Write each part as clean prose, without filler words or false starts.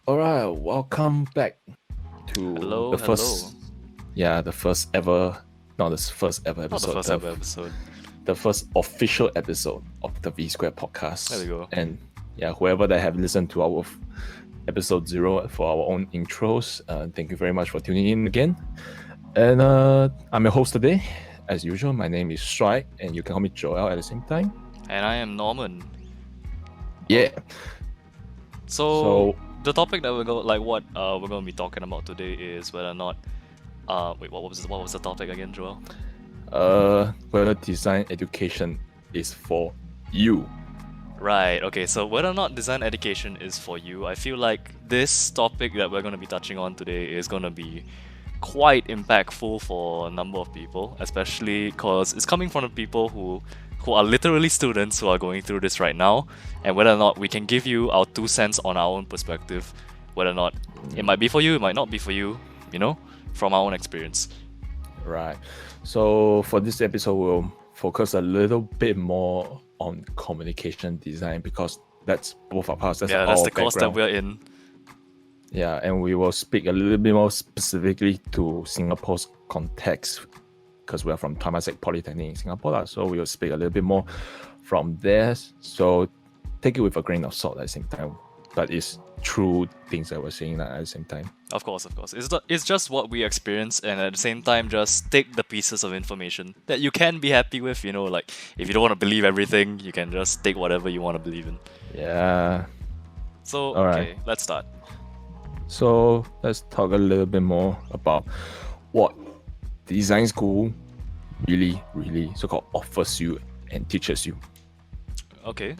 All right, welcome back to Hello, the hello. first, yeah, the first ever, not the first ever Not the episode, first ever episode. the first official episode of the V Square There we podcast. go. And yeah, whoever that have listened to our episode 0 for our own intros, thank you very much for tuning in again. And I'm your host today. As usual, my name is Strike, and you can call me Joel at the same time. And I am Norman. Yeah. So So the topic that we're gonna be talking about today is whether or not wait, what was the topic again, Joel? whether design education is for you. Right, okay, so whether or not design education is for you, I feel like this topic that we're gonna be touching on today is gonna be quite impactful for a number of people, especially because it's coming from the people who are literally students who are going through this right now, and whether or not we can give you our 2 cents on our own perspective, whether or not it might be for you, it might not be for you, from our own experience. Right. So for this episode, we'll focus a little bit more on communication design because that's both of us. That's Yeah, our that's the course that background. we're in. Yeah, and we will speak a little bit more specifically to Singapore's context because we are from Temasek Polytechnic in Singapore. So we will speak a little bit more from there. So take it with a grain of salt at the same time. But it's true things that we're saying at the same time. Of course. It's just what we experience, and at the same time, just take the pieces of information that you can be happy with. Like if you don't want to believe everything, you can just take whatever you want to believe in. Yeah. So, All right. okay, let's start. So let's talk a little bit more about what design school really so-called offers you and teaches you. Okay.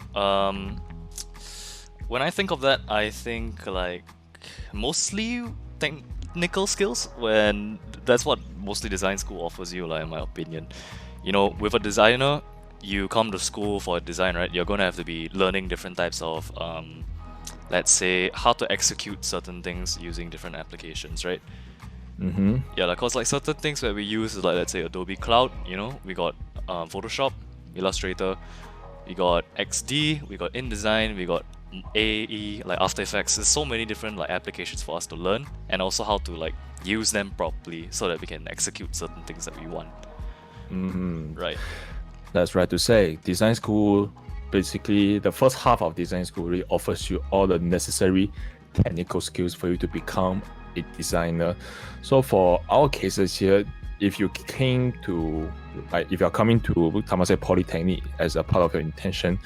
When I think of that, I think like mostly technical skills. When that's what mostly design school offers you, like in my opinion. With a designer, you come to school for design, right? You're gonna have to be learning different types of let's say how to execute certain things using different applications, right? Mm-hmm. Yeah, like cause like certain things that we use is like, let's say, Adobe Cloud. We got Photoshop, Illustrator, we got XD, we got InDesign, we got AE, like After Effects. There's so many different like applications for us to learn, and also how to like use them properly so that we can execute certain things that we want. Mm-hmm. Right. That's right to say. Design school, basically, the first half of design school really offers you all the necessary technical skills for you to become a designer. So for our cases here, if you came to, like, if you're coming to Temasek Polytechnic as a part of your intention,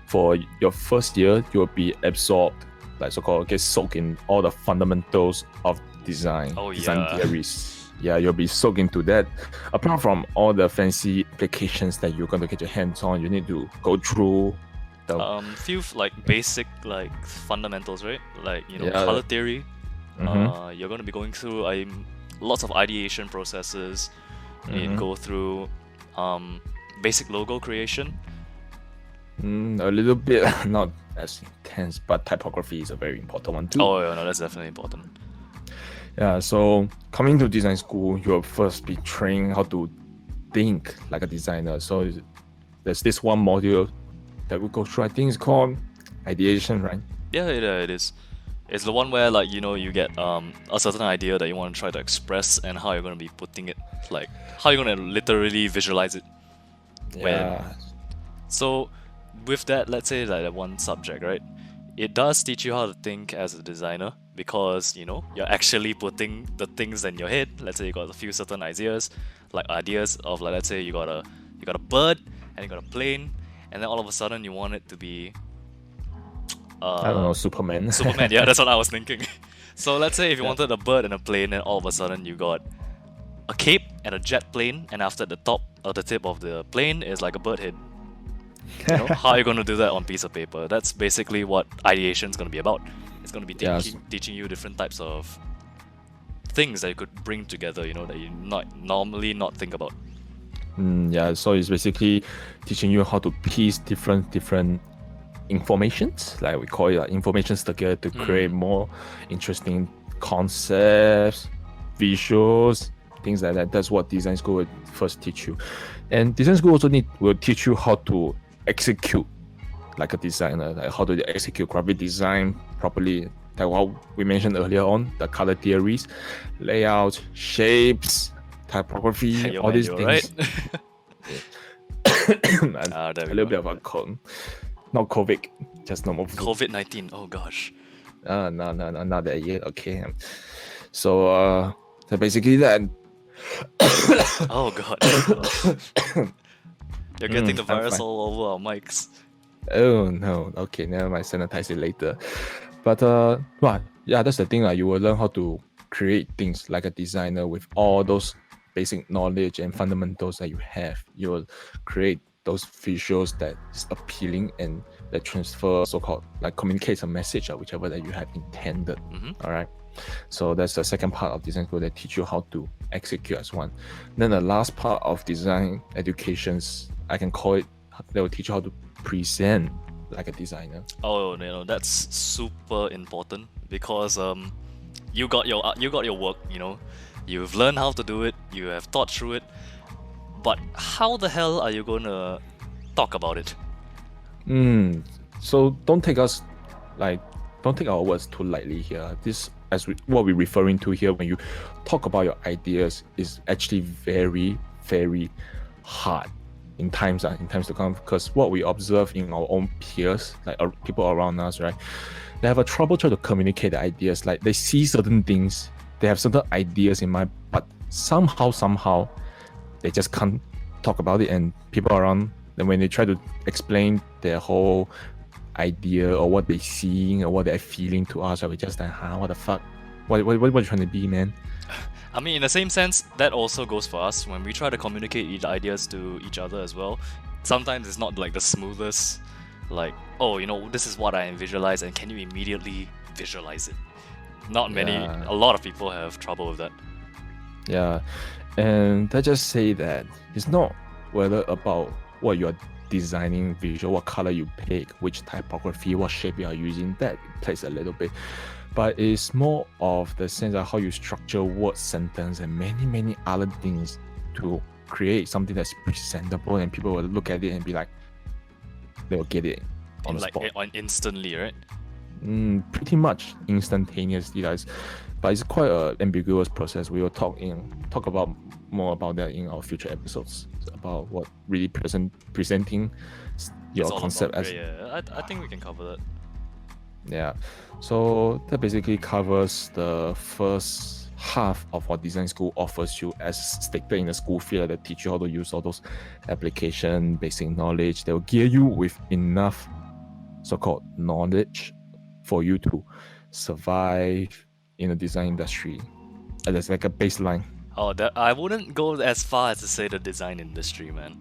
for your first year, you'll be absorbed, like so-called get soaked in all the fundamentals of design, Oh, design yeah. theories. Yeah, you'll be soaked into that. Apart from all the fancy applications that you're going to get your hands on, you need to go through the Few like basic like fundamentals, right? Like Yeah. color theory. Mhm. You're gonna be going through lots of ideation processes. You need to Mhm. go through basic logo creation. A little bit not as intense, but typography is a very important one too. Oh yeah, no, that's definitely important. Yeah, so coming to design school, you'll first be trained how to think like a designer. So there's this one module that we go through. I think it's called ideation, right? Yeah, it is. It's the one where like you get a certain idea that you want to try to express and how you're gonna be putting it, like how you're gonna literally visualize it. Yeah. So with that, let's say like that one subject, right? It does teach you how to think as a designer because you're actually putting the things in your head. Let's say you got a few certain ideas, like ideas of like let's say you got a bird and you got a plane, and then all of a sudden you want it to be I don't know, Superman. Superman. Yeah, that's what I was thinking. So let's say if you wanted a bird and a plane, and all of a sudden you got a cape and a jet plane, and after the top or the tip of the plane is like a bird head. How are you going to do that on piece of paper? That's basically what ideation is going to be about. It's going to be Yes. teaching you different types of things that you could bring together, that you normally not think about. Yeah, so it's basically teaching you how to piece different informations, like we call it, like informations together to create more interesting concepts, visuals, things like that. That's what design school will first teach you. And design school also will teach you how to execute like a designer, like how to execute graphic design properly. like what we mentioned earlier on, the color theories, layout, shapes, typography, Yo, all man, these you things. alright? And There a we little go. bit of a con, not COVID, just normal flu. COVID-19. Oh gosh. No, not that yet. Okay. So basically that. Oh god. You're getting the I'm virus fine. all over our mics. Oh no. Okay, never mind. Sanitize it later. But well, yeah, that's the thing. You will learn how to create things like a designer with all those basic knowledge and fundamentals that you have. You will create those visuals that is appealing and that transfer so-called like communicates a message or whichever that you have intended. Mhm. All right. So that's the second part of design school that teach you how to execute as one. Then the last part of design educations, I can call it, they will teach you how to present like a designer. Oh, that's super important because you got your work, you've learned how to do it, you have thought through it, but how the hell are you gonna talk about it? So don't take our words too lightly here. This what we're referring to here when you talk about your ideas is actually very, very hard in times to come, because what we observe in our own peers, like people around us, right, they have a trouble trying to communicate the ideas. Like they see certain things, they have certain ideas in mind, but somehow they just can't talk about it, and people around, and when they try to explain their whole idea or what they're seeing or what they're feeling to us, we just like, what the fuck, what are you trying to be, man? I mean, in the same sense, that also goes for us when we try to communicate each ideas to each other as well. Sometimes it's not like the smoothest, like, oh, this is what I visualize, and can you immediately visualize it? Not many, Yeah. a lot of people have trouble with that. Yeah, and I just say that it's not whether about what you're designing visual, what color you pick, which typography, what shape you are using, that plays a little bit, but it's more of the sense of how you structure word sentence and many other things to create something that's presentable and people will look at it and be like, they will get it on the Like spot. instantly, right? Pretty much instantaneously, guys. But it's quite an ambiguous process. We will talk about more about that in our future episodes about what really presenting your It's all concept about, as. yeah. I think we can cover that. Yeah, so that basically covers the first half of what design school offers you, as stated in the school fee. That teach you how to use all those application basic knowledge. They will gear you with enough so-called knowledge for you to survive in the design industry. And that's like a baseline. Oh, I wouldn't go as far as to say the design industry, man.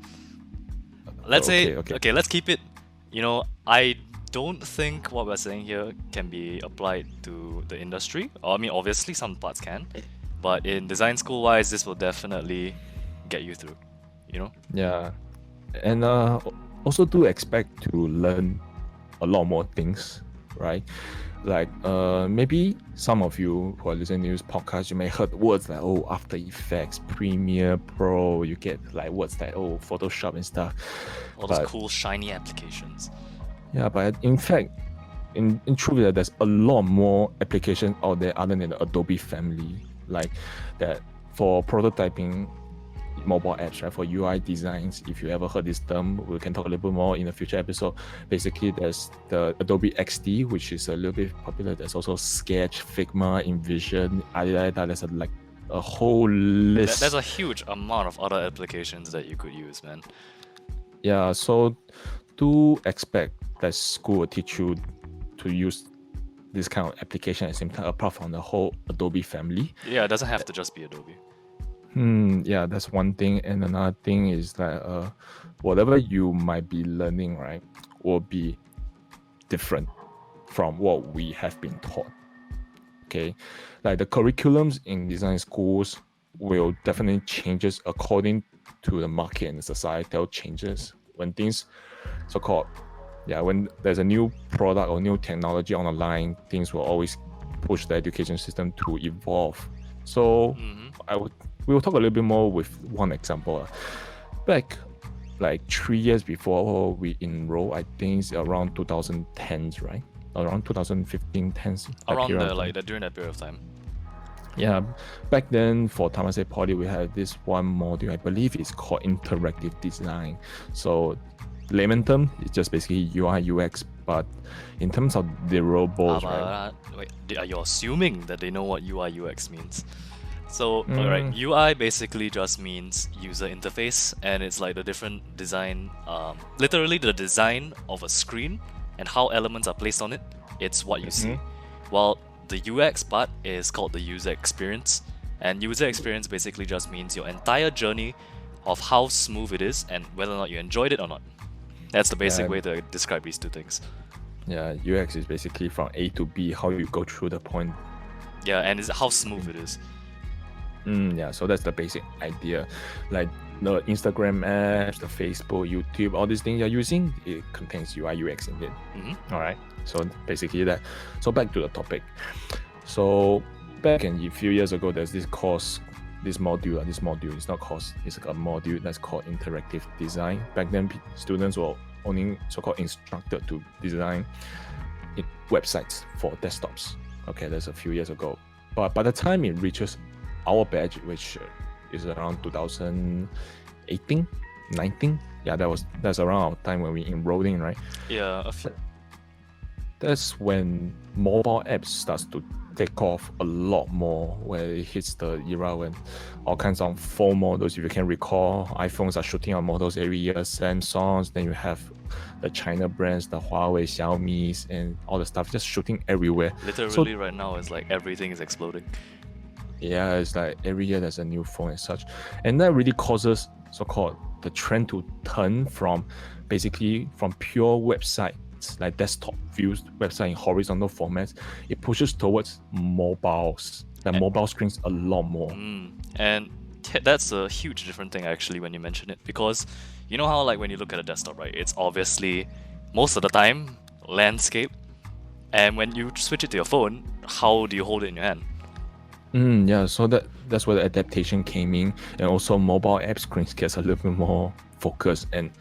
Let's say, Okay. let's keep it. I don't think what we're saying here can be applied to the industry. I mean, obviously some parts can, but in design school wise, this will definitely get you through. Yeah, and also do expect to learn a lot more things, right? Like maybe some of you who are listening to this podcast, you may heard words like After Effects, Premiere Pro. You get like words like Photoshop and stuff. All those cool shiny applications. Yeah, but in fact, in truth, there's a lot more applications out there other than the Adobe family, like that for prototyping mobile apps, right? For UI designs, if you ever heard this term, we can talk a little bit more in a future episode. Basically, there's the Adobe XD, which is a little bit popular. There's also Sketch, Figma, InVision, there's a whole list. There's a huge amount of other applications that you could use, man. Yeah, so do expect that school will teach you to use this kind of application at the same time, apart from the whole Adobe family. Yeah, it doesn't have to just be Adobe. Yeah, that's one thing. And another thing is that whatever you might be learning, right, will be different from what we have been taught. Okay, like the curriculums in design schools will definitely changes according to the market and the societal changes. When things so-called, when there's a new product or new technology on the line, things will always push the education system to evolve. So we will talk a little bit more with one example. Back like 3 years before we enroll, I think it's around 2010s, right? around 2015, 10. that Around period the of time. during that period of time. Yeah, back then for Temasek Poly, we had this one module, I believe it's called interactive design. So, layman term, it's just basically UI UX, but in terms of deliverables, right? Wait, are you assuming that they know what UI UX means? So, Mm. alright, UI basically just means user interface, and it's like the different design, literally the design of a screen and how elements are placed on it. It's what you see. While the UX part is called the user experience, and user experience basically just means your entire journey of how smooth it is and whether or not you enjoyed it or not. That's the basic way to describe these two things. Yeah, UX is basically from A to B, how you go through the point. Yeah, and it's how smooth it is. Yeah, so that's the basic idea. Like the Instagram apps, the Facebook, YouTube, all these things you're using, it contains UI UX in it. All right. So basically that. So back to the topic. So back in a few years ago, there's this course, this module. It's not course. It's like a module that's called interactive design. Back then, students were only so-called instructed to design websites for desktops. Okay, that's a few years ago. But by the time it reaches our batch, which is around 2018, 19, yeah, that's around our time when we enrolled in, right? Yeah, That's when mobile apps starts to take off a lot more, where it hits the era when all kinds of phone models, if you can recall, iPhones are shooting out models every year, Samsungs, then you have the China brands, the Huawei, Xiaomi's, and all the stuff just shooting everywhere. literally right now it's like everything is exploding. Yeah, it's like every year there's a new phone and such. And that really causes so-called the trend to turn from basically from pure websites, like desktop views, website in horizontal formats, it pushes towards mobiles, the mobile screens a lot more. And that's a huge different thing actually when you mention it, because you know how like when you look at a desktop, right, it's obviously most of the time landscape, and when you switch it to your phone, how do you hold it in your hand? Yeah, so that's where the adaptation came in, and also mobile app screens gets a little bit more focused, and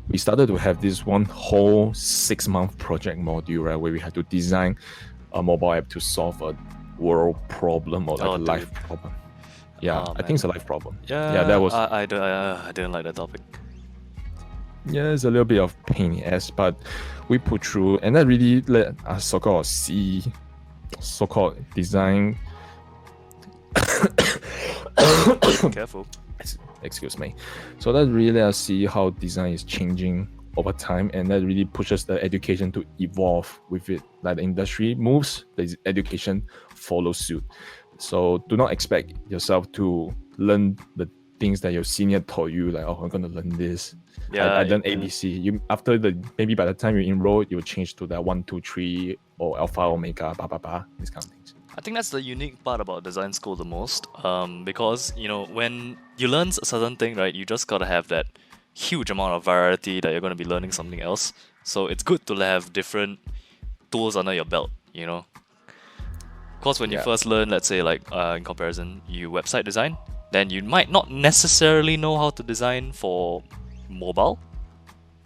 we started to have this one whole 6-month project module, right, where we had to design a mobile app to solve a world problem or like a life problem. Yeah, I think it's a life problem. Yeah, that was. I didn't like that topic. Yeah, it's a little bit of pain in the ass, but we put through, and that really let us so-called see, so-called design. Careful. Excuse me. So that really let us see how design is changing over time, and that really pushes the education to evolve with it. Like the industry moves, the education follows suit. So do not expect yourself to learn the things that your senior told you, like, oh, I'm gonna learn this. Yeah, I done ABC. You after maybe by the time you enroll, you'll change to that 1, 2, 3 or Alpha, Omega, these kind of things. I think that's the unique part about design school the most, because you know when you learn a certain thing, right, you just gotta have that huge amount of variety that you're gonna be learning something else. So it's good to have different tools under your belt, you know. Because when you first learn, let's say like in comparison, you website design, then you might not necessarily know how to design for mobile,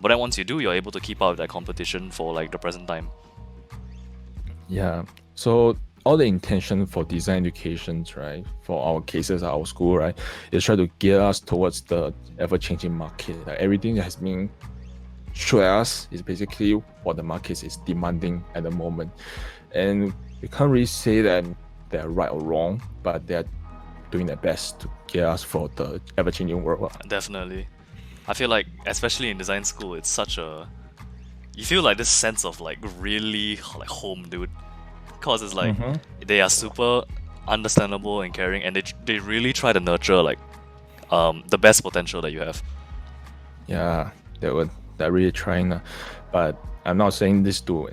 but then once you do, you're able to keep up with that competition for like the present time. Yeah. So all the intention for design educations, right, for our cases at our school, right, is try to gear us towards the ever-changing market. Like everything that has been shown us is basically what the market is demanding at the moment. And we can't really say that they're right or wrong, but they're doing their best to gear us for the ever-changing world. Definitely. I feel like, especially in design school, it's such a... You feel like this sense of like really like home, dude. Because it's like they are super understandable and caring, and they really try to nurture like the best potential that you have. Yeah, they're really trying, but I'm not saying this to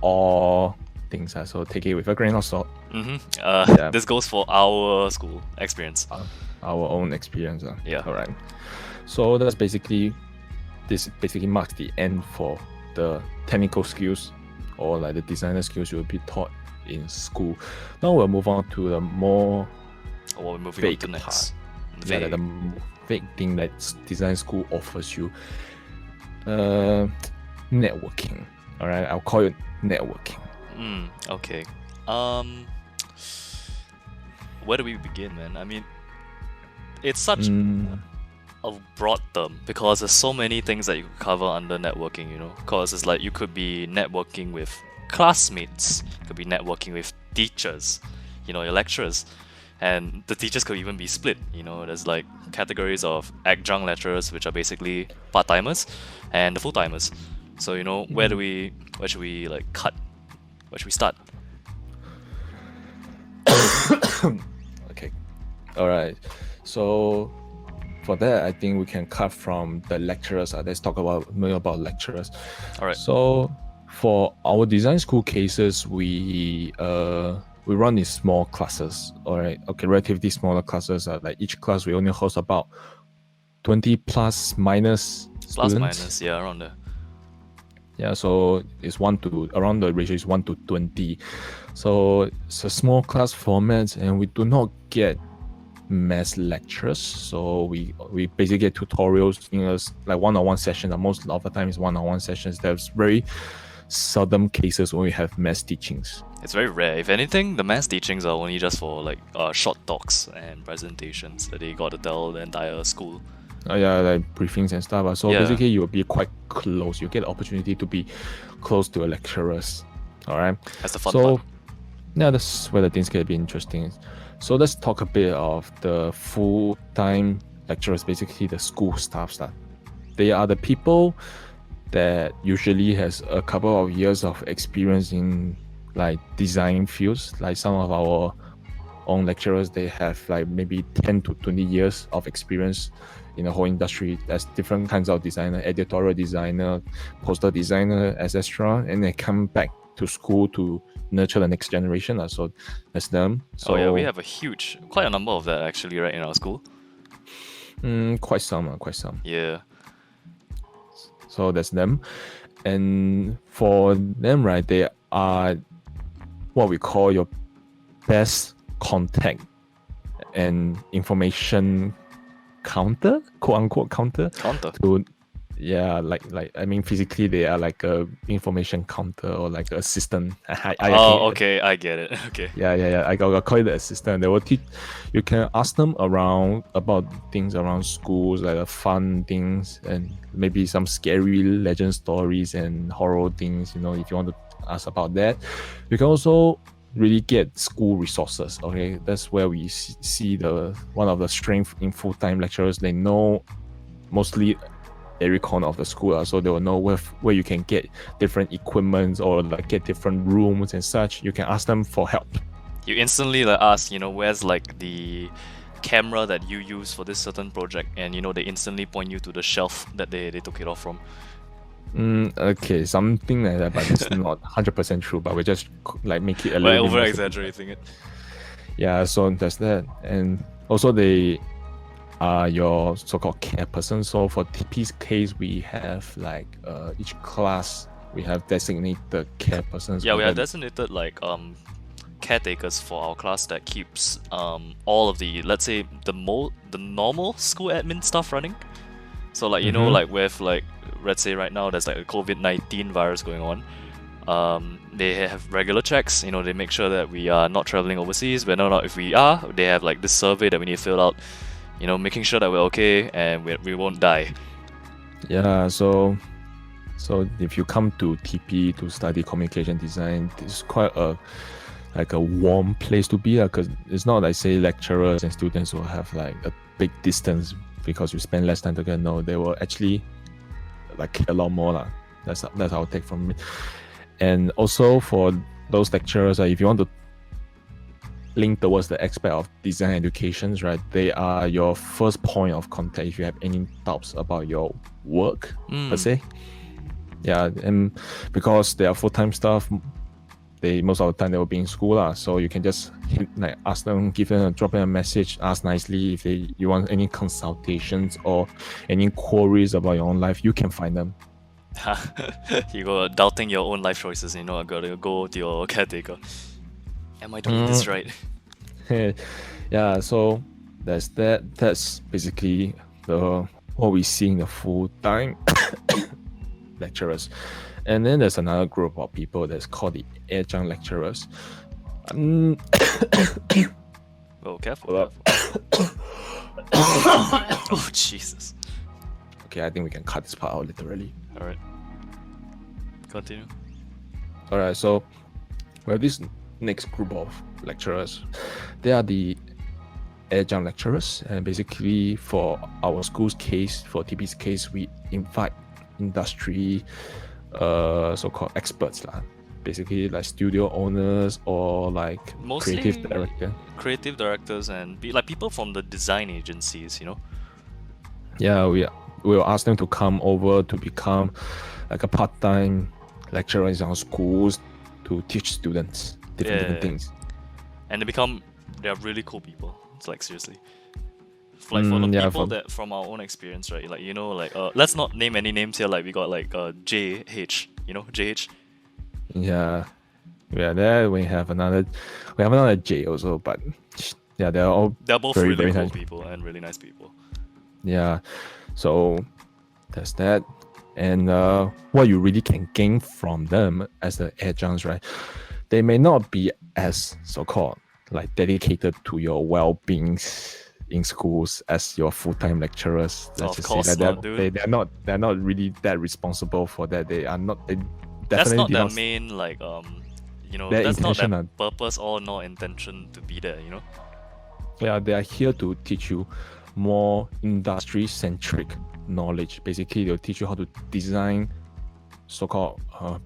all things, so take it with a grain of salt. This goes for our school experience, our own experience. Yeah. All right. So this basically marks the end for the technical skills or like the designer skills you will be taught in school. Now we'll move on to the more vague part. Yeah, the vague thing that design school offers you. Networking. All right, I'll call it networking. Okay. Um, where do we begin, man? I mean, it's such Mm, a broad term because there's so many things that you could cover under networking, you know. Because it's like you could be networking with classmates, you could be networking with teachers, you know, your lecturers. And the teachers could even be split, you know. There's like categories of adjunct lecturers, which are basically part-timers, and the full-timers. So, you know, where should we like cut? Where should we start? okay. All right. So for that, I think we can cut from the lecturers. Let's talk about more about lecturers. All right. So for our design school cases, we run in small classes. All right. Okay, relatively smaller classes. Like each class, we only host about 20 plus minus Plus students. minus, yeah, around there. Yeah, so it's around the ratio is 1 to 20. So it's a small class format, and we do not get mass lectures. So we basically get tutorials in like one-on-one sessions. And most of the time is one-on-one sessions. There's very seldom cases when we have mass teachings. It's very rare. If anything, the mass teachings are only just for like short talks and presentations that they got to tell the entire school. Yeah, like briefings and stuff. So Yeah. basically, you will be quite close. You get the opportunity to be close to your lecturers. All right. That's the fun So part. yeah, that's where the things get a bit interesting. So let's talk a bit of the full-time lecturers, basically the school staffs. They are the people that usually has a couple of years of experience in like design fields. Like some of our own lecturers, they have like maybe 10 to 20 years of experience in the whole industry. There's different kinds of designer, editorial designer, poster designer, etc. And they come back to school to nurture the next generation. So that's them. So Oh yeah, we have quite a number of that actually, right, in our school. quite some. Yeah. So that's them. And for them, right, they are what we call your best contact and information counter, quote unquote counter. Counter. To like I mean physically they are like a information counter or like assistant. Okay, I get it. Okay. Yeah. I call it the assistant. They will teach. You can ask them about things around schools, like the fun things and maybe some scary legend stories and horror things. You know, if you want to ask about that, you can also really get school resources. Okay, that's where we see one of the strength in full-time lecturers. They know mostly every corner of the school, so they will know where you can get different equipment or like get different rooms and such. You can ask them for help. You instantly like ask, you know, where's like the camera that you use for this certain project, and you know they instantly point you to the shelf that they took it off from. Okay, something like that, but it's not 100% true. But we just like make it a We're little bit over more exaggerating it. Yeah, so that's that. And also they are your so-called care person. So for TP's case, we have like each class we have designated care persons. Yeah, we have designated like caretakers for our class that keeps all of the, let's say, the normal school admin stuff running. So like you know, like with like, let's say right now there's like a COVID-19 virus going on. They have regular checks. You know, they make sure that we are not traveling overseas. Whether or not if we are, they have like this survey that we need to fill out. You know, making sure that we're okay and we won't die. Yeah, so if you come to TP to study communication design, it's quite a warm place to be, because it's not like say lecturers and students will have like a big distance because you spend less time together. No, they will actually like a lot more. That's our take from it. And also for those lecturers, if you want to link towards the aspect of design educations, right, they are your first point of contact if you have any doubts about your work per se. Yeah, and because they are full-time staff, most of the time they will be in school, so you can just ask them, drop them a message, ask nicely if you want any consultations or any queries about your own life. You can find them. You go doubting your own life choices. You know, I gotta go to your caretaker. Am I doing this right? Yeah, so that's that. That's basically what we see in the full time. lecturers. And then there's another group of people that's called the adjunct lecturers. Oh, careful. Hold careful. Oh, Jesus. Okay, I think we can cut this part out literally. Alright. Continue. Alright, so we have this next group of lecturers. They are the adjunct lecturers, and basically for our school's case, for TP's case, we invite industry so-called experts lah. Basically like studio owners or like Mostly creative directors and like people from the design agencies, you know. Yeah, we will ask them to come over to become like a part-time lecturer in our schools to teach students different things. And they are really cool people. It's like seriously. Like for the people that from our own experience, right? Like, you know, like let's not name any names here. Like we got like JH, you know, JH. Yeah, there we have another J also, but yeah, they're both very, really very cool nice people and really nice people. Yeah, so that's that. And what you really can gain from them as the adjuncts, right? They may not be as so-called like dedicated to your well-being in schools as your full-time lecturers. Of course not, dude. They're not really that responsible for that. They are not. That's not their main like you know. That's not their intention, purpose or nor intention to be there. You know. Yeah, they are here to teach you more industry-centric knowledge. Basically, they'll teach you how to design so-called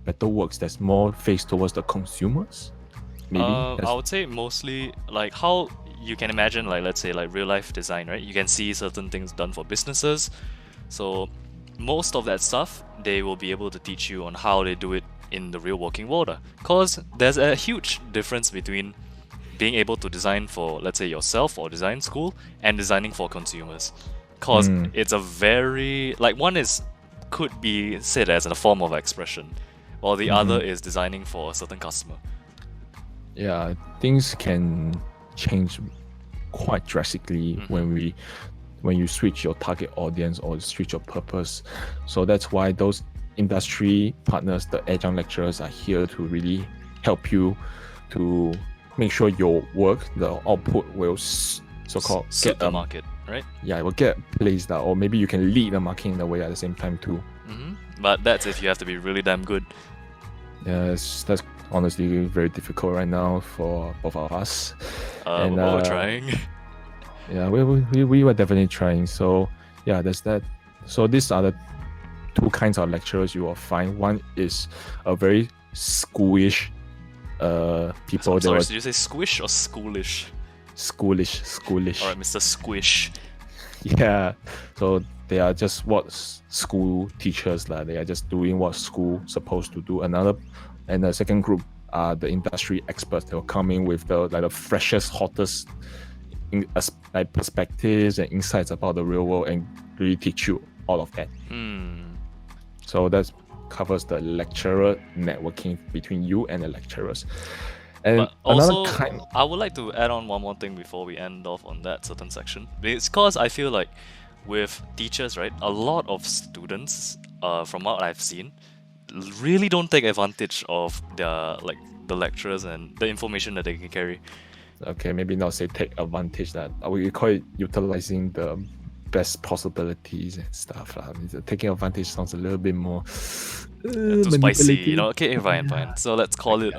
better works that's more faced towards the consumers. Maybe I would say mostly like how you can imagine, like let's say like real life design, right? You can see certain things done for businesses. So most of that stuff they will be able to teach you on how they do it in the real working world. Cause there's a huge difference between being able to design for, let's say, yourself or design school and designing for consumers. Cause it's a very like one could be said as a form of expression, while the other is designing for a certain customer. Yeah, things can change quite drastically when you switch your target audience or switch your purpose. So that's why those industry partners, the adjunct lecturers, are here to really help you to make sure your work, the output will so-called get the market, right? Yeah, it will get placed out, or maybe you can lead the market in a way at the same time too. But that's if you have to be really damn good. Yes, that's honestly very difficult right now for both of us. And we're trying. Yeah, we were definitely trying. So yeah, there's that. So these are the two kinds of lecturers you will find. One is a very schoolish people. Sorry, did you say squish or schoolish? Schoolish. Alright, Mr. Squish. Yeah, so they are just what school teachers like. They are just doing what school supposed to do. And the second group are the industry experts. They will come in with the freshest, hottest perspectives and insights about the real world and really teach you all of that. So that covers the lecturer networking between you and the lecturers. And but also, I would like to add on one more thing before we end off on that certain section. It's because I feel like with teachers, right, a lot of students, from what I've seen, really don't take advantage of the lecturers and the information that they can carry. Okay, maybe not say take advantage, that we call it utilizing the best possibilities and stuff. Taking advantage sounds a little bit more too spicy, you know. Okay, fine. So let's call it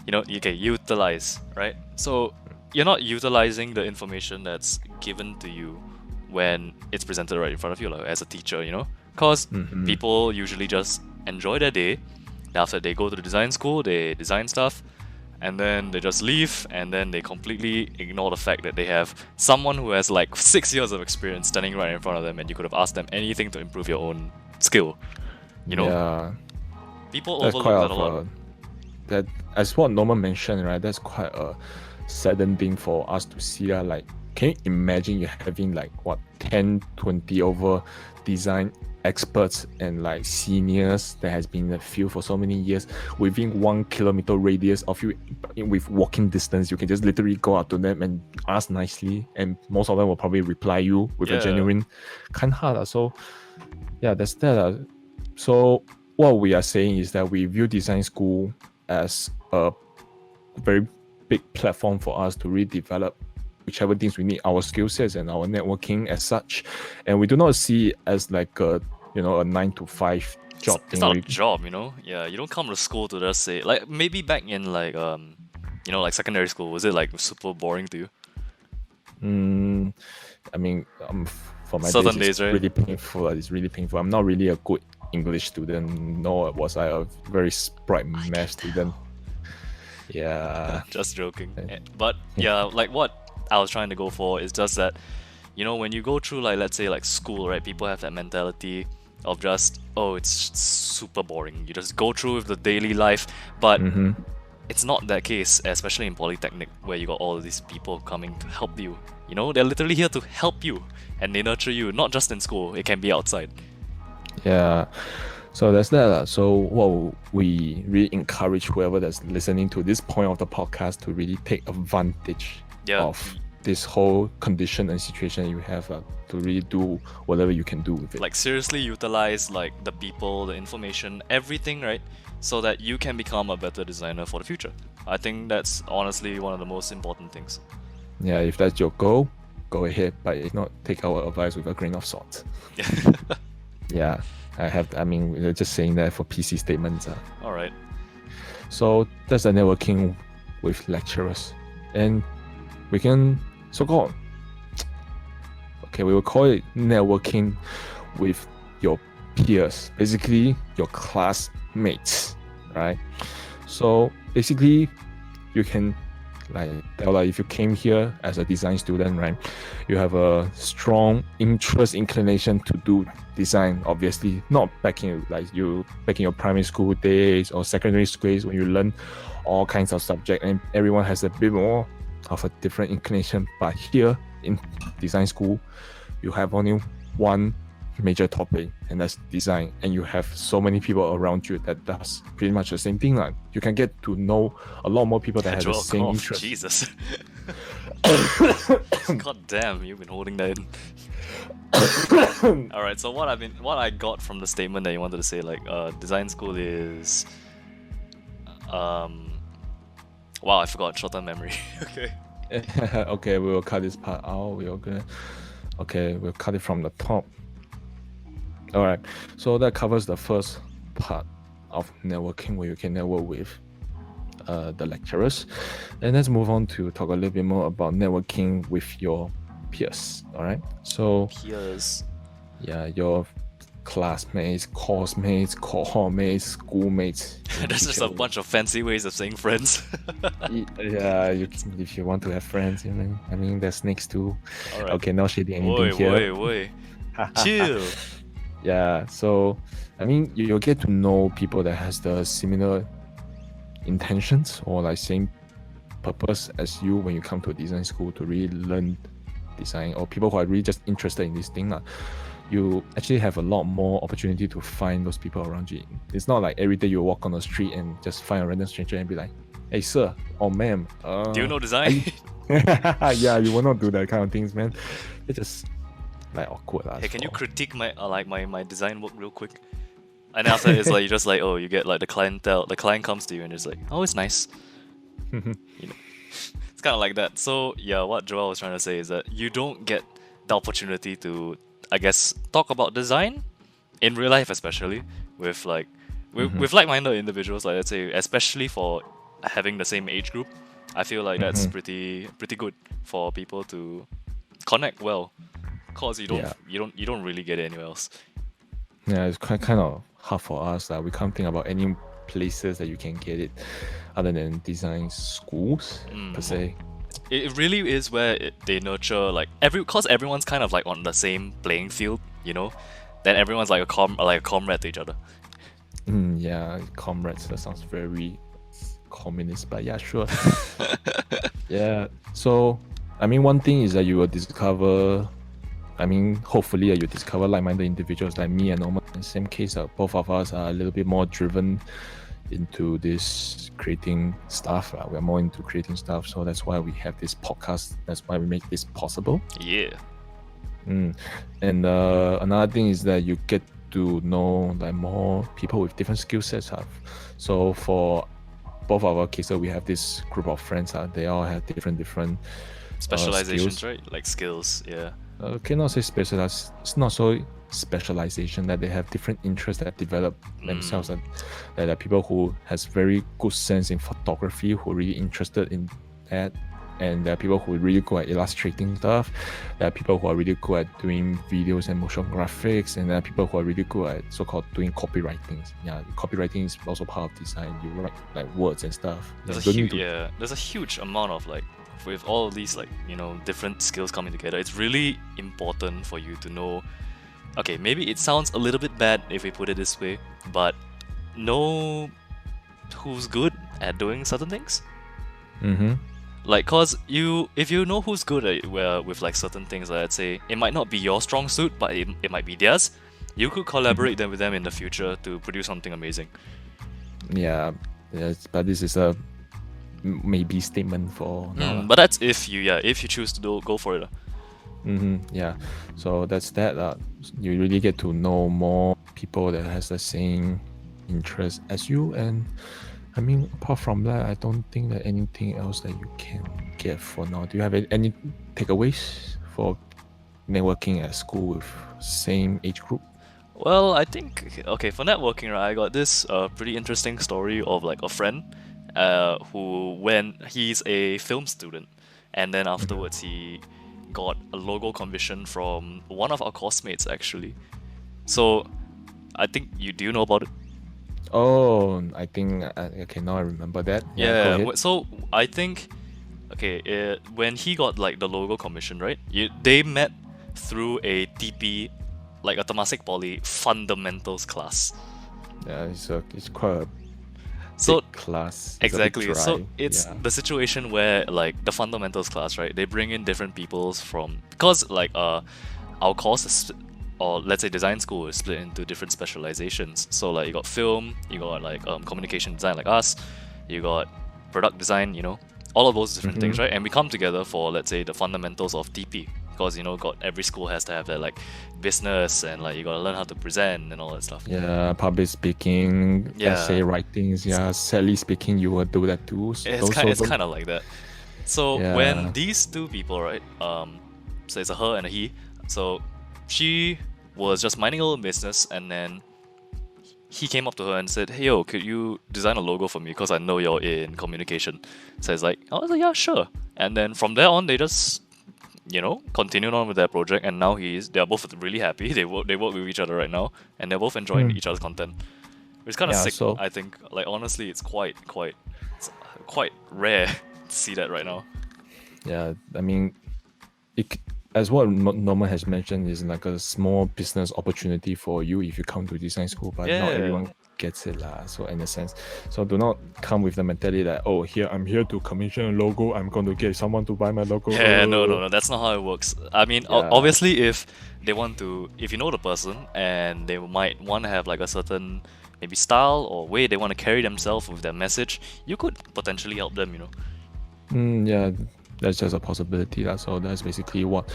utilize, right? So you're not utilizing the information that's given to you when it's presented right in front of you, like, as a teacher, you know, because people usually just enjoy their day. After they go to the design school, they design stuff, and then they just leave, and then they completely ignore the fact that they have someone who has like 6 years of experience standing right in front of them, and you could have asked them anything to improve your own skill. You know, yeah, people overlook that a lot. That, as what Norman mentioned, right? That's quite a saddening thing for us to see. Like, can you imagine you having like 10, 20 over design experts and like seniors that has been in the field for so many years within 1 kilometer radius of you, with walking distance? You can just literally go out to them and ask nicely, and most of them will probably reply you with a genuine kind heart. So yeah, that's that. So what we are saying is that we view design school as a very big platform for us to really develop whichever things we need, our skill sets and our networking as such. And we do not see it as like a 9 to 5 job It's thing. not a job, you know. Yeah, you don't come to school to just say like maybe back in like like secondary school, was it like super boring to you? I mean, for my Certain days, it's days, right? really painful. It's really painful. I'm not really a good English student, nor was I a very bright math student. Yeah. Just joking. But yeah, like what I was trying to go for is just that, when you go through like let's say like school, right? People have that mentality of just, oh, it's super boring. You just go through with the daily life, but it's not that case, especially in Polytechnic, where you got all of these people coming to help you. They're literally here to help you and they nurture you, not just in school, it can be outside. Yeah. So that's that. So what we really encourage whoever that's listening to this point of the podcast to really take advantage of this whole condition and situation you have to really do whatever you can do with it. Like seriously utilize like the people, the information, everything, right? So that you can become a better designer for the future. I think that's honestly one of the most important things. Yeah, if that's your goal, go ahead, but if not, take our advice with a grain of salt. Yeah, we're just saying that for PC statements. Alright. So that's the networking with lecturers. And we can so-called, we will call it networking with your peers, basically your classmates, right? So basically you can if you came here as a design student, right, you have a strong interest, inclination to do design, obviously not back in your primary school days or secondary school days when you learn all kinds of subjects and everyone has a bit more of a different inclination. But here in design school, you have only one major topic, and that's design, and you have so many people around you that does pretty much the same thing. You can get to know a lot more people that have the same interest. Jesus. God damn, you've been holding that in. Alright, so what I got from the statement that you wanted to say, like design school is wow, I forgot, short-term memory. Okay. Okay, we will cut this part out. We'll cut it from the top. Alright, so that covers the first part of networking, where you can network with the lecturers. And let's move on to talk a little bit more about networking with your peers. Alright, so peers, yeah, your classmates, course mates, cohort mates, schoolmates. That's just a bunch of fancy ways of saying friends. Yeah, if you want to have friends, that's next to. Alright. Okay, not shading anything here. Wait. Chill. Yeah, so you'll get to know people that has the similar intentions or like same purpose as you when you come to a design school to really learn design, or people who are really just interested in this thing. You actually have a lot more opportunity to find those people around you. It's not like every day you walk on the street and just find a random stranger and be like, hey sir or ma'am, do you know design? Yeah, you will not do that kind of things, man. It's just like awkward. Hey, can you critique my design work real quick? And after it's like you just like, oh, you get like the client comes to you and it's like, oh, it's nice. It's kind of like that. So yeah, what Joel was trying to say is that you don't get the opportunity to, I guess, talk about design in real life, especially with with like-minded individuals. Like, let's say, especially for having the same age group, I feel like that's pretty good for people to connect well, cause you don't really get it anywhere else. Yeah, it's kind of hard for us. We can't think about any places that you can get it other than design schools per se. It really is where they nurture cause everyone's kind of like on the same playing field, then everyone's like a comrade to each other. Yeah, comrades, that sounds very communist, but yeah, sure. Yeah, so one thing is that you will discover, hopefully you discover like-minded individuals like me and Norman. In the same case, both of us are a little bit more driven into this creating stuff. We're more into creating stuff, so that's why we have this podcast. That's why we make this possible. Yeah. And another thing is that you get to know like more people with different skill sets. So for both of our cases, we have this group of friends. They all have different Specializations, skills. right? Like skills, yeah. Cannot say specialized. It's not so specialization that they have different interests that develop themselves. And there are people who has very good sense in photography, who are really interested in that. And there are people who are really good at illustrating stuff. There are people who are really good at doing videos and motion graphics. And there are people who are really good at so-called doing copywriting. Yeah, copywriting is also part of design. You write like words and stuff. There's a huge amount of like, with all of these like, you know, different skills coming together, it's really important for you to know. Okay, maybe it sounds a little bit bad if we put it this way, but know who's good at doing certain things. Mm-hmm. Like, cause if you know who's good at with like certain things, like, let's say it might not be your strong suit, but it might be theirs. You could collaborate with them in the future to produce something amazing. Yeah, yes, but this is a maybe statement for now. But that's if you choose to go for it. Yeah, so that's that. You really get to know more people that has the same interest as you, and I mean, apart from that, I don't think that anything else that you can get for now. Do you have any takeaways for networking at school with same age group? Well, I think okay, for networking, right, I got this pretty interesting story of like a friend who, when he's a film student, and then afterwards he got a logo commission from one of our course mates actually. So I think do you know about it? Oh, I think okay, now I remember that. Go Yeah, ahead. so I think okay, when he got like the logo commission, right? They met through a TP, like a Temasek Poly fundamentals class. Yeah, it's quite a So big class. It's a bit exactly. So dry. it's Yeah. the situation where like the fundamentals class, right? They bring in different peoples from, because like our course is, or let's say design school is split into different specializations. So like you got film, you got like communication design like us, you got product design, you know, all of those different things, right? And we come together for, let's say, the fundamentals of TP, because you know, every school has to have that like business, and like you gotta learn how to present and all that stuff. Yeah, public speaking, Yeah. essay writings. Yeah, sadly speaking, you will do that too. It's kind of like that. So Yeah. when these two people, right, so it's a her and a he. So she was just minding her own business, and then he came up to her and said, "Hey, yo, could you design a logo for me? Because I know you're in communication." So it's like, I was like, yeah, sure. And then from there on, they just, you know, continued on with their project, and now they're both really happy. They work with each other right now, and they're both enjoying each other's content. It's kind of Yeah, sick, so- I think. Like honestly, it's quite rare to see that right now. Yeah, I mean, as what Norman has mentioned, is like a small business opportunity for you if you come to design school, but Yeah. not everyone gets it lah. So in a sense, so do not come with the mentality that, oh, I'm here to commission a logo, I'm going to get someone to buy my logo. Yeah, no, that's not how it works. I mean, Yeah. obviously, if you know the person and they might want to have like a certain maybe style or way they want to carry themselves with their message, you could potentially help them, you know. Yeah, that's just a possibility lah. So that's basically what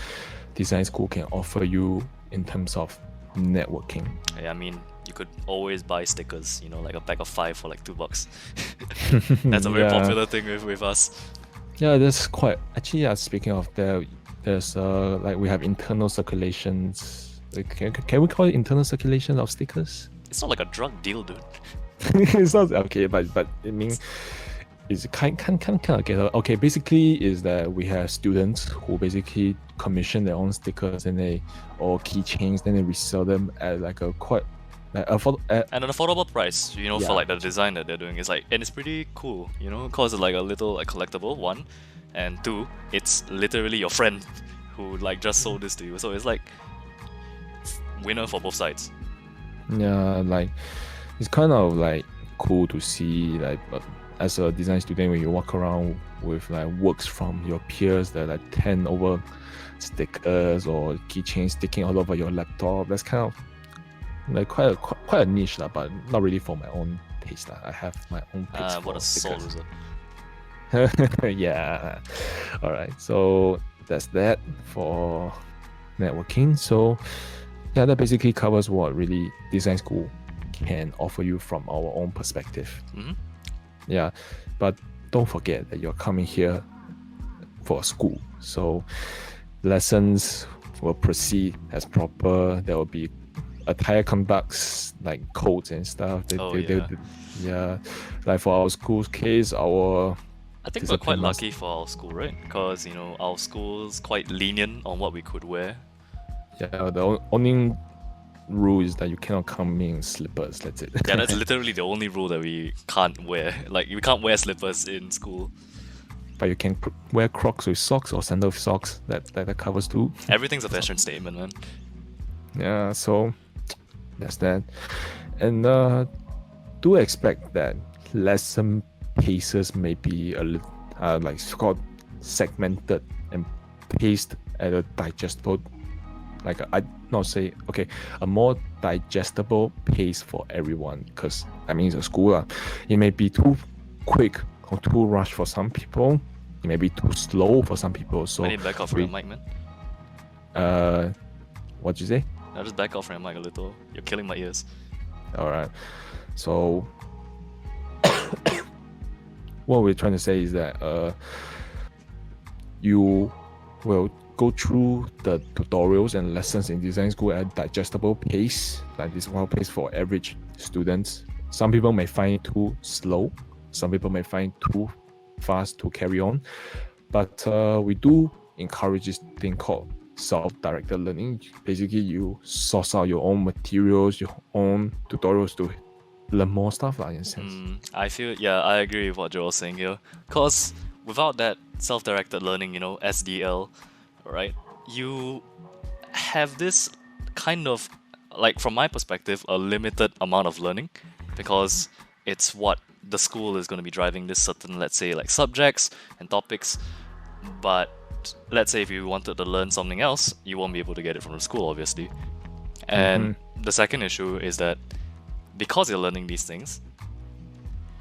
design school can offer you in terms of networking. I mean, you could always buy stickers, you know, like a pack of 5 for like $2. That's a very Yeah. popular thing with us. Yeah, that's quite actually. Yeah, speaking of that, there's like we have internal circulations. Like, can we call it internal circulation of stickers? It's not like a drug deal, dude. It's not okay, but I mean, it's kind of get okay. Basically, is that we have students who basically commission their own stickers and or keychains, then they resell them at like a quite like And an affordable price, you know, for Yeah. like the design that they're doing. It's like, and it's pretty cool, you know, cause it's like a little like collectible, one, and two, it's literally your friend who like just sold this to you. So it's like winner for both sides. Yeah, like it's kind of like cool to see like as a design student when you walk around with like works from your peers that like 10 over stickers or keychains sticking all over your laptop. That's kind of like quite a niche lah, but not really for my own taste lah. I have my own taste What for a soul stickers. loser. Yeah. All right. So that's that for networking. So Yeah, that basically covers what really design school can offer you from our own perspective. Mhm. Yeah, but don't forget that you're coming here for school. So lessons will proceed as proper. There will be attire conducts like codes and stuff. Yeah, like for our school's case, our I think we're quite discipline lucky for our school, right? Because our school's quite lenient on what we could wear. Yeah, the only rule is that you cannot come in slippers. That's it. Yeah, that's literally the only rule that we can't wear. Like, we can't wear slippers in school. But you can wear Crocs with socks or sandal with socks. That covers too. Everything's a fashion statement, man. Yeah, so that's that. And do expect that lesson paces may be a little like so-called segmented and paced at a digestible, like a more digestible pace for everyone. Because I mean, it's a school. It may be too quick or too rushed for some people. It may be too slow for some people. So I need to back off from your mic, man. What'd you say? I'll just back off from your mic a little. You're killing my ears. Alright. So what we're trying to say is that you will go through the tutorials and lessons in design school at a digestible pace, like this one pace for average students. Some people may find it too slow. Some people may find it too fast to carry on. But we do encourage this thing called self-directed learning. Basically, you source out your own materials, your own tutorials to learn more stuff, in a sense. I agree with what Joel's saying here. Because without that self-directed learning, SDL, right, you have this kind of, like, from my perspective, a limited amount of learning, because it's what the school is going to be driving this certain, let's say, like, subjects and topics. But let's say if you wanted to learn something else, you won't be able to get it from the school, obviously. And the second issue is that because you're learning these things,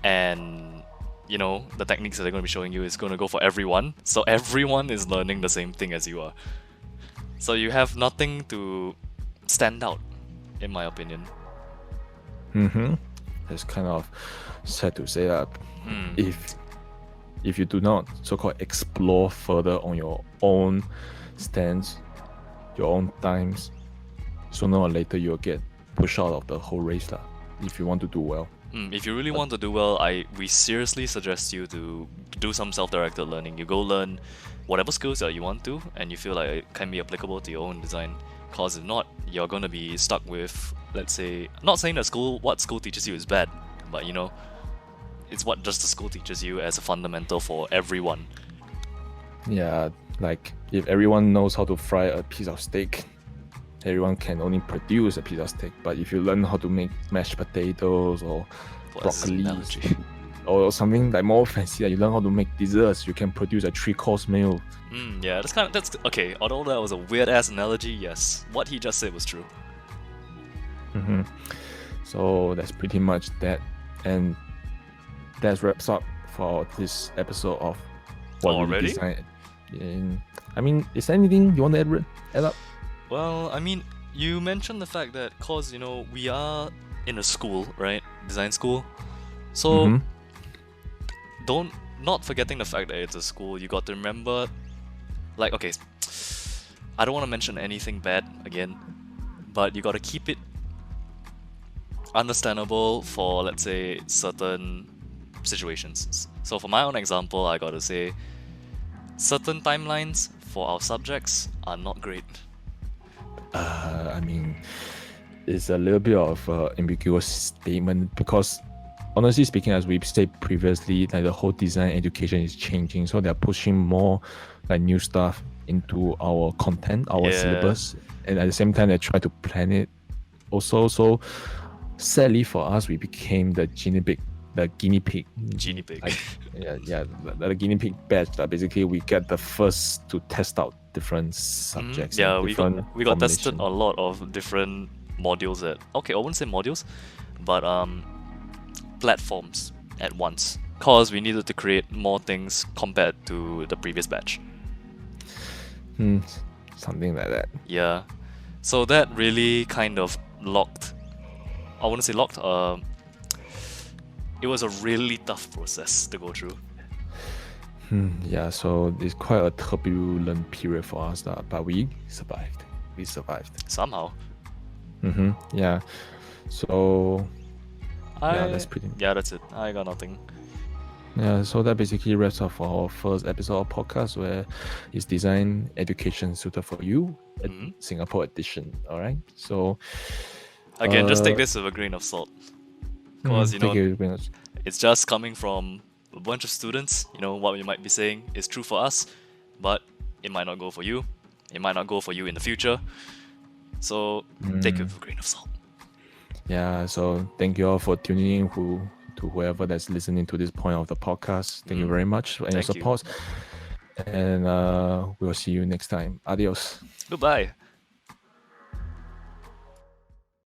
and the techniques that they're going to be showing you is going to go for everyone, so everyone is learning the same thing as you are. So you have nothing to stand out, in my opinion. It's kind of sad to say that if you do not so-called explore further on your own stance, your own times, sooner or later you'll get pushed out of the whole race if you want to do well. If you really want to do well, we seriously suggest you to do some self-directed learning. You go learn whatever skills that you want to, and you feel like it can be applicable to your own design. Cause if not, you're gonna be stuck with, let's say, not saying that what school teaches you is bad, but it's what just the school teaches you as a fundamental for everyone. Yeah, like if everyone knows how to fry a piece of steak, everyone can only produce a piece of steak. But if you learn how to make mashed potatoes or broccoli or something like more fancy, you learn how to make desserts, you can produce a 3-course meal. Yeah, that's okay. Although that was a weird ass analogy, yes, what he just said was true. So that's pretty much that, and that wraps up for this episode of what Already? we design. I mean, is there anything you want to add up? Well, I mean, you mentioned the fact that cause we are in a school, right? Design school. So not forgetting the fact that it's a school, you got to remember, like, okay, I don't want to mention anything bad again, but you got to keep it understandable for, let's say, certain situations. So for my own example, I got to say certain timelines for our subjects are not great. I mean, it's a little bit of an ambiguous statement because, honestly speaking, as we've said previously, like the whole design education is changing, so they're pushing more like new stuff into our content, our syllabus, and at the same time they try to plan it also. So sadly for us, we became the guinea pig. The guinea pig. The guinea pig batch. Basically, we get the first to test out different subjects. Yeah, we got tested a lot of different modules I wouldn't say modules, but platforms at once, cause we needed to create more things compared to the previous batch. Something like that. Yeah, So that really kind of locked. I wouldn't say locked. It was a really tough process to go through. Yeah, so it's quite a turbulent period for us, but we survived. Somehow. Yeah. So that's pretty. Yeah, that's it. I got nothing. Yeah, so that basically wraps up our first episode of podcast, where it's design education suited for you, Singapore edition. All right. So again, just take this with a grain of salt, because it's just coming from a bunch of students. What we might be saying is true for us, but it might not go for you. It might not go for you in the future. So take it with a grain of salt. Yeah. So thank you all for tuning in. To whoever that's listening to this point of the podcast, thank you very much for your support. And we'll see you next time. Adios. Goodbye.